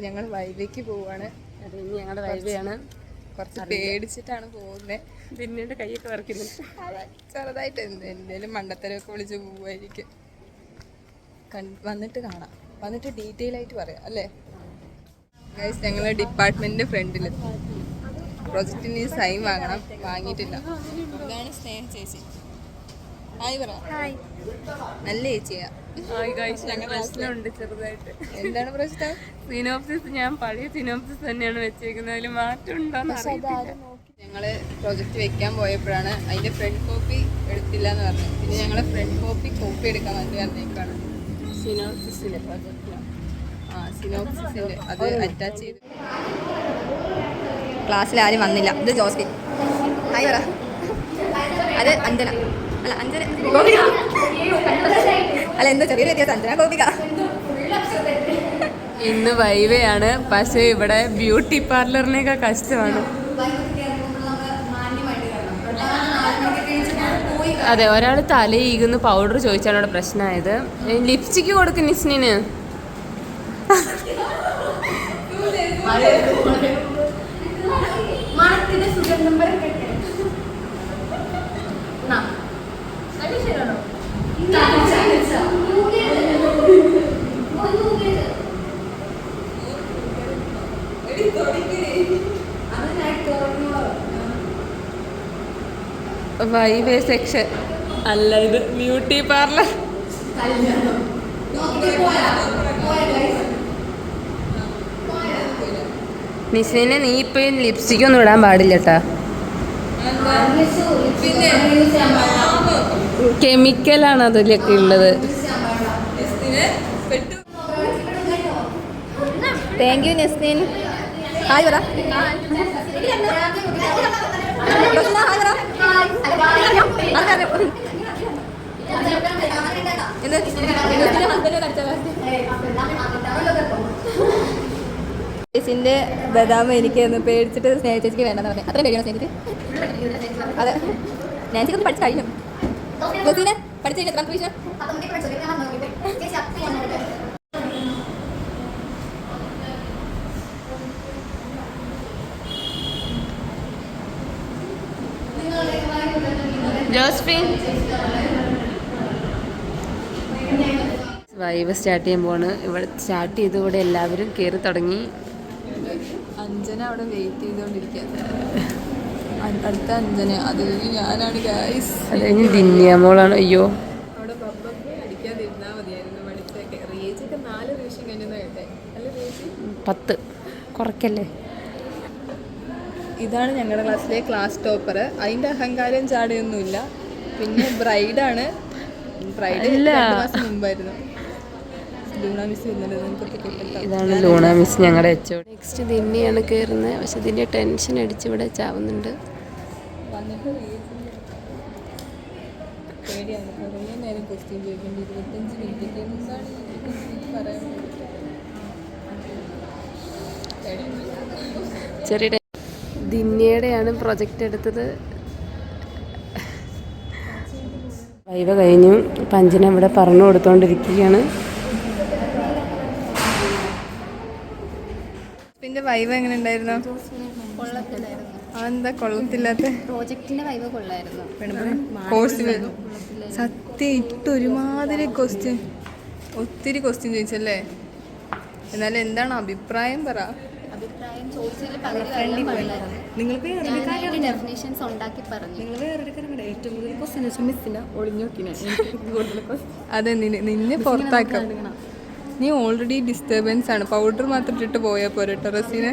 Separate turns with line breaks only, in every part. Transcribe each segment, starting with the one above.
ഞങ്ങൾ വൈവയ്ക്ക് പോവാണ്.
അത് ഞങ്ങളുടെ വൈവയാണ്.
കുറച്ച് പേടിച്ചിട്ടാണ് പോകുന്നത്.
പിന്നീട് കൈയൊക്കെ വറക്കുന്നു.
അതെ, ചെറുതായിട്ട് എന്തേലും മണ്ടത്തരമൊക്കെ വിളിച്ച് പോവുമായിരിക്കും. വന്നിട്ട് കാണാം, വന്നിട്ട് ഡീറ്റെയിൽ ആയിട്ട് പറയാം അല്ലേ. ഗൈസ്, ഞങ്ങൾ ഡിപ്പാർട്ട്മെന്റിന്റെ ഫ്രണ്ടിൽ പ്രൊജക്റ്റിന് സൈൻ വാങ്ങണം, വാങ്ങിയിട്ടില്ല. ഇതാണ് സ്നേഹ ചേച്ചി. ഹായ് പറ. നല്ല ചേച്ചിയാ.
പ്രശ്നമുണ്ട് ചെറുതായിട്ട്.
എന്താണ് പ്രശ്നം?
സിനോപ്സിസ് ഞാൻ പഴയ സിനോപ്സിസ് തന്നെയാണ് വെച്ചേക്കുന്നത്. അതിൽ മാറ്റം ഉണ്ടോന്ന് അറിയത്തില്ല.
ഞങ്ങള് പ്രൊജക്റ്റ് വെക്കാൻ പോയപ്പോഴാണ് അതിന്റെ ഫ്രണ്ട് കോപ്പി എടുത്തില്ല എന്ന് പറഞ്ഞത്. പിന്നെ ഞങ്ങള് ഫ്രണ്ട് കോപ്പി എടുക്കാൻ വേണ്ടി വന്നേക്കാണ്.
സിനോപ്സിസിന്റെ പ്രൊജക്റ്റിലാണ്.
സിനോപ്സിസിന്റെ അത് അറ്റാച്ച് ചെയ്ത്. ക്ലാസ്സിൽ ആരും വന്നില്ല. ഇത് ജോസ്ഫിൻ. ഹായ് പറ. അത് അഞ്ജന. അല്ല, അഞ്ജന ഗോപിക. അല്ല, എന്തോ ചെറിയൊരു വ്യത്യാസം. അഞ്ജന ഗോപിക.
ഇന്ന് വൈവയാണ്, പക്ഷേ ഇവിടെ ബ്യൂട്ടി പാർലറിനേക്കാൾ കഷ്ടമാണ്. അതെ, ഒരാൾ തലയികുന്ന പൗഡർ ചോദിച്ചാണ് അവിടെ പ്രശ്നമായത്. ലിപ്സ്റ്റിക്ക് കൊടുക്കും നിസ്നിന്. വൈവേ സെക്ഷൻ അല്ല, ഇത് ബ്യൂട്ടി പാർലർ. നിസ്ലിനെ, നീ ഇപ്പം ലിപ്സ്റ്റിക് ഒന്നും ഇടാൻ പാടില്ല കേട്ടാ. കെമിക്കലാണ് അതിലൊക്കെ ഉള്ളത്.
Thank you നസ്നിൻ. ഹായ് പറ. ചേച്ചിന്റെ ബദാം എനിക്ക് പേടിച്ചിട്ട് സ്നേഹ ചേച്ചിക്ക് വേണ്ടെന്ന് പറഞ്ഞു. അത്രയും കഴിയണം സ്നേഹിച്ച്. അതെ, നാൻസിക്ക് ഒന്ന് പഠിച്ചു കഴിഞ്ഞു. പഠിച്ചു കഴിഞ്ഞാൽ എത്ര വിഷയം?
ജോസ്ഫിൻ വൈവ് സ്റ്റാർട്ട് ചെയ്യാൻ പോവാണ്. ഇവിടെ സ്റ്റാർട്ട് ചെയ്ത് ഇവിടെ എല്ലാവരും കയറി തുടങ്ങി.
അഞ്ജന അവിടെ വെയിറ്റ് ചെയ്തുകൊണ്ടിരിക്കുക. അടുത്ത അഞ്ജന, അത് കഴിഞ്ഞ് ഞാനാണ് ഗൈസ്.
അത് കഴിഞ്ഞ് ദിന്യാമോളാണ്. അയ്യോ,
അവിടെ ബബ്ബൊക്കെ അടിക്കാതിരുന്നാൽ മതിയായിരുന്നു. പഠിച്ചൊക്കെ റേജൊക്കെ 4 നിമിഷം കഴിഞ്ഞാൽ കേട്ടെ. അല്ല റേജ്
10 കുറയ്ക്കല്ലേ.
ഇതാണ് ഞങ്ങളുടെ ക്ലാസ്സിലെ ക്ലാസ് ടോപ്പർ. അതിൻ്റെ അഹങ്കാരം ചാടിയൊന്നുമില്ല. പിന്നെ ബ്രൈഡാണ്. ബ്രൈഡ് 2 മാസം മുമ്പായിരുന്നു. ലൂണ മിസ് വരുന്നുണ്ട്.
ഇതാണ് ലൂണ മിസ്, ഞങ്ങളുടെ എച്ച്. നെക്സ്റ്റ് ദിന്നെയാണ് കയറുന്നത്. പക്ഷെ ഇതിൻ്റെ ടെൻഷൻ അടിച്ച് ഇവിടെ ചാവുന്നുണ്ട്.
വന്നിട്ട് പേടിയാണ്. കുറേ നേരം ക്വസ്റ്റ്യൻ ചോദിക്കേണ്ടി 25 മിനിറ്റ് എന്താണ് പറയാൻ
ചെറിയ ദിന്യയുടെയാണ് പ്രൊജക്റ്റ് എടുത്തത്. വൈവ കഴിഞ്ഞു. പഞ്ചിനെ ഇവിടെ പറഞ്ഞു കൊടുത്തോണ്ടിരിക്കുകയാണ്.
പിന്നെ വൈവ എങ്ങനെ ഉണ്ടായിരുന്നു? എന്താ കൊള്ളത്തില്ലാത്ത?
പ്രോജക്റ്റിന്റെ വൈവ കൊള്ളായിരുന്നു.
കോഴ്സിന് സത്യം ഇട്ടൊരുമാതിരി ക്വസ്റ്റ്യൻ, ഒത്തിരി ക്വസ്റ്റ്യൻ ചോദിച്ചല്ലേ. എന്നാലും എന്താണ് അഭിപ്രായം പറ.
ഡെഫിനേഷൻസ് ഉണ്ടാക്കി പറഞ്ഞു.
അതെ, നിന്നെ പുറത്താക്കാം. നീ ഓൾറെഡി ഡിസ്റ്റർബൻസ് ആണ്. പൗഡർ മാത്രം ഇട്ടിട്ട് പോയാൽ പോരെ ടെറസിന്.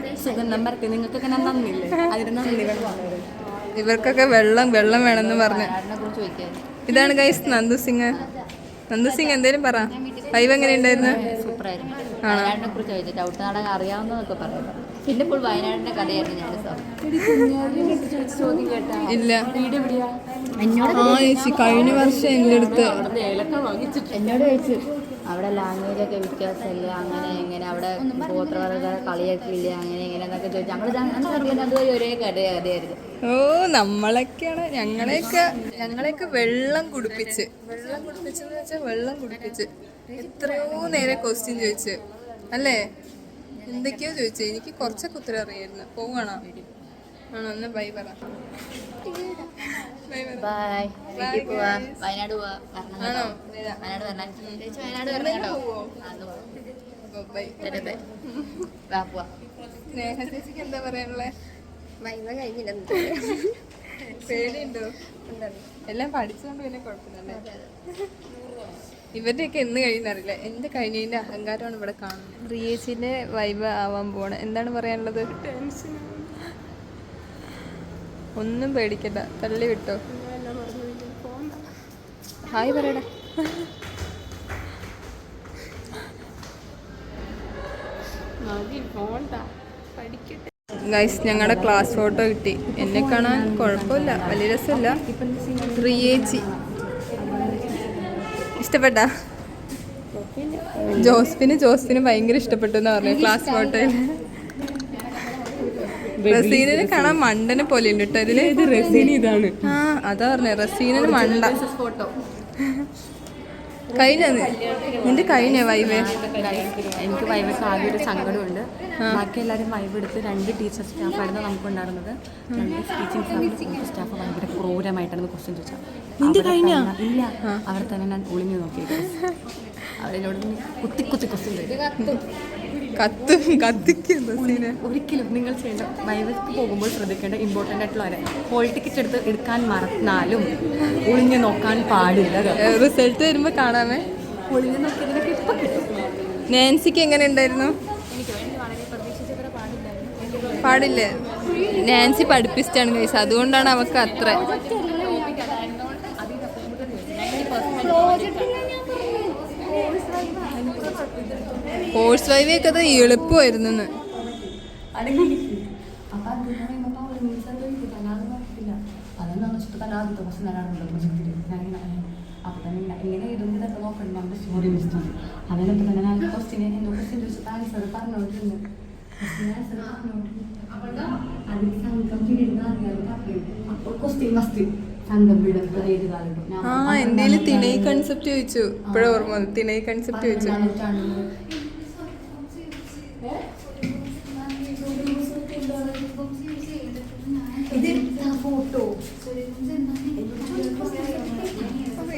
ഇവർക്കൊക്കെ വെള്ളം വേണമെന്ന് പറഞ്ഞു. ഇതാണ് ഗൈസ് നന്ദു സിംഗ്. നന്ദു സിംഗ് എന്തേലും പറ. വൈവ് എങ്ങനെ ഉണ്ടായിരുന്നു?
സൂപ്പറായിരുന്നു. വയനാടിനെ കുറിച്ച് ചോദിച്ചിട്ട് അവിടുത്തെ നാടകം അറിയാവുന്നതൊക്കെ പറയാം. പിന്നെ ഇപ്പോൾ വയനാടിന്റെ കഥയായിരുന്നു ഞാൻ
ഇല്ല. ചേച്ചി കഴിഞ്ഞ വർഷം എൻ്റെ അടുത്ത്
എന്നോട് ചോദിച്ചു അവിടെ ലാംഗ്വേജൊക്കെ വ്യത്യാസമില്ല, അങ്ങനെ എങ്ങനെ അവിടെ ഗോത്രവർഗ കളിയൊക്കെ ഇല്ല, അങ്ങനെ എങ്ങനെ എന്നൊക്കെ ചോദിച്ചു. അതുവരെ ഒരേ കഥയായിരുന്നു.
ഓ, നമ്മളൊക്കെയാണ്. ഞങ്ങളെയൊക്കെ വെള്ളം കുടിപ്പിച്ച് എത്രയോ നേരം ക്വസ്റ്റ്യൻ ചോദിച്ച് അല്ലേ. എന്തൊക്കെയോ ചോദിച്ചു, എനിക്ക് കുറച്ചൊക്കെ ഉത്തരം അറിയായിരുന്നു. പോവാണോ? ആണോ? ഒന്ന് ബൈ പറ.
ബൈ. വീട്ടിൽ പോവാ. വയനാട് പോവാ.
ആണോ?
വയനാട് വരണം. ചേച്ചി വയനാട് വരണം കേട്ടോ.
ബൈ.
ബൈ. വാ പോവാ.
സ്നേഹ ചേച്ചിക്ക് എന്താ പറയാനുള്ളത്?
വൈവ കഴിഞ്ഞില്ല.
പേടിയുണ്ടോ? എല്ലാം പഠിച്ചുകൊണ്ട് പിന്നെ കുഴപ്പമില്ലല്ലേ? ഇവരുടെയൊക്കെ എന്ന് കഴിയുന്നറിയില്ല. എൻ്റെ കഴിഞ്ഞതിൻ്റെ അഹങ്കാരമാണ് ഇവിടെ കാണുന്നത്. റിയേച്ചിൻ്റെ വൈബ ആവാൻ പോവാണ്. എന്താണ് പറയാനുള്ളത്? ഒന്നും പേടിക്കണ്ട, തള്ളി വിട്ടോ. ഹായ് പറയടാ. ഗൈസ്, ഞങ്ങളുടെ ക്ലാസ് ഫോട്ടോ കിട്ടി. എന്നെ കാണാൻ കുഴപ്പമില്ല, വലിയ രസമില്ല. റിയേച്ചി ഇഷ്ടപ്പെട്ട? ജോസ്ഫിന് ഭയങ്കര ഇഷ്ടപ്പെട്ടു എന്ന് പറഞ്ഞു ക്ലാസ് ഫോട്ടോയിൽ. റസീനെ കാണാൻ മണ്ടനെ പോലെ ഉണ്ട് കേട്ടോ ഇതില്.
ഇതാണ്.
ആ അതാ പറഞ്ഞ റസീനന് മണ്ട. കഴിഞ്ഞ നിന്റെ കഴിഞ്ഞ വൈവേ?
എനിക്ക് വൈവക്ക് ആകെ ഒരു സങ്കടമുണ്ട്. ബാക്കി എല്ലാവരും വൈവ് എടുത്ത് 2 ടീച്ചർ സ്റ്റാഫായിരുന്നു നമുക്കുണ്ടായിരുന്നത്. 2 ടീച്ചിങ് സ്റ്റാഫ് ഭയങ്കര ക്രൂരമായിട്ടാണ് ക്വസ്റ്റ്യൻ ചോദിച്ചത്. ഇല്ല, അവർ തന്നെ ഞാൻ ഒളിഞ്ഞു നോക്കിയിട്ട് അവരോട് കുത്തി ക്വസ്റ്റ്യൻ ചോദിച്ചു. ഒരിക്കലും നിങ്ങൾ ചെയ്യേണ്ട വൈവക്ക് പോകുമ്പോൾ ശ്രദ്ധിക്കേണ്ട ഇമ്പോർട്ടൻ്റ് ആയിട്ടുള്ള കാര്യം, ഹോൾ ടിക്കറ്റ് എടുക്കാൻ മറന്നാലും ഒളിഞ്ഞു നോക്കാൻ പാടില്ല.
റിസൾട്ട് വരുമ്പോ കാണാമേ.
ഒളിഞ്ഞു നോക്കിയതിനൊക്കെ ഇപ്പം കിട്ടും.
നാൻസിക്ക് എങ്ങനെ ഉണ്ടായിരുന്നു? പാടില്ലേ? നാൻസി പഠിപ്പിച്ചിട്ടാണ് ഗൈസ്, അതുകൊണ്ടാണ് അവൾക്ക് അത്ര. കോഴ്സ് വൈവൊക്കെ അത് എളുപ്പമായിരുന്നു.
അപ്പോൾ തന്നെ ഇങ്ങനെ ഇതൊക്കെ നോക്കണം. നമ്മുടെ സ്റ്റോറി മിസ്റ്റർ അതിനൊപ്പം തന്നെ ഞാൻ ക്വസ്റ്റ്യൻ ചോദിച്ചപ്പോൾ ആൻസർ പറഞ്ഞോട്ടുണ്ട്. അപ്പോൾ ക്വസ്റ്റ്യൻ മസ്റ്റ് സംഘം വീടുകൾ ഏത് കാലത്തും.
ആ എന്തേലും തിണൈ കൺസെപ്റ്റ് ചോദിച്ചു. ഇപ്പോഴും ഓർമ്മ തിണൈ കൺസെപ്റ്റ് ചോദിച്ചു.
ഫോട്ടോ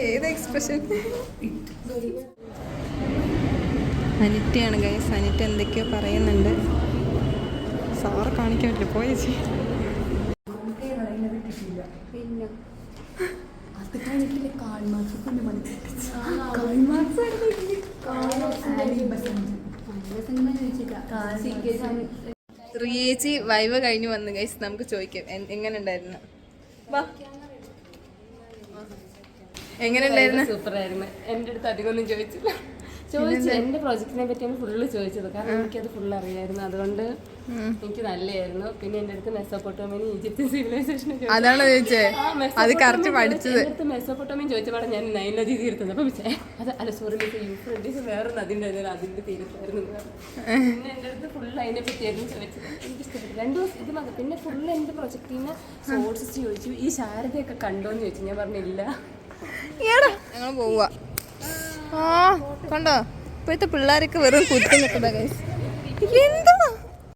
ഏത് എക്സ്പ്രഷൻ? അനിറ്റയാണ് ഗൈസ്. അനിറ്റ എന്തൊക്കെയോ പറയുന്നുണ്ട്. സാറ് കാണിക്കാൻ പറ്റില്ല, പോയ ചേച്ചി.
അത് കഴിഞ്ഞിട്ടില്ലേ
റിയേച്ചി വൈവ കഴിഞ്ഞ് വന്നു ഗൈസ്. നമുക്ക് ചോദിക്കാം എങ്ങനെ ഉണ്ടായിരുന്നു. വാ, എങ്ങനെ ഉണ്ടായിരുന്നു?
സൂപ്പറായിരുന്നു. എൻ്റെ അടുത്ത് അധികമൊന്നും ചോദിച്ചില്ല. എൻ്റെ പ്രോജക്റ്റിനെ പറ്റിയാണ് ഫുള്ള് ചോദിച്ചത്. കാരണം എനിക്കത് ഫുള്ള് അറിയായിരുന്നു. അതുകൊണ്ട് എനിക്ക് നല്ലതായിരുന്നു. പിന്നെ എൻ്റെ അടുത്ത് മെസോപ്പൊട്ടോമിയും ഈജിപ്ഷ്യൻ സിവിലൈസേഷനും
അതാണ് ചോദിച്ചേ. അത് കറക്റ്റ് പഠിച്ചത്.
എൻ്റെ അടുത്ത് മെസോപ്പൊട്ടോമിയും ചോദിച്ചപ്പോൾ ഞാൻ നൈൽ നദി തീർത്തത്. അപ്പം അത് അല്ല സോറി മിസ് യൂഫ്രട്ടീസ് വേറെ നദി ഉണ്ടായിരുന്നു, അതിൻ്റെ തീരത്തായിരുന്നു. പിന്നെ എൻ്റെ അടുത്ത് ഫുള്ള് അതിനെ പറ്റിയായിരുന്നു ചോദിച്ചത്. എനിക്ക് ഇഷ്ടപ്പെട്ടു. 2 ദിവസം ഇത് മതി. പിന്നെ ഫുള്ള് എൻ്റെ പ്രൊജക്റ്റിന് സോഴ്സസ് ചോദിച്ചു. ഈ ശാരദയൊക്കെ കണ്ടോന്ന് ചോദിച്ചു. ഞാൻ പറഞ്ഞില്ല.
ഞങ്ങൾ പോവാ. ആ കണ്ടോ, ഇപ്പോഴത്തെ പിള്ളേരൊക്കെ വെറും കുത്തി നിൽക്കുന്ന ഗൈസ്. എന്താ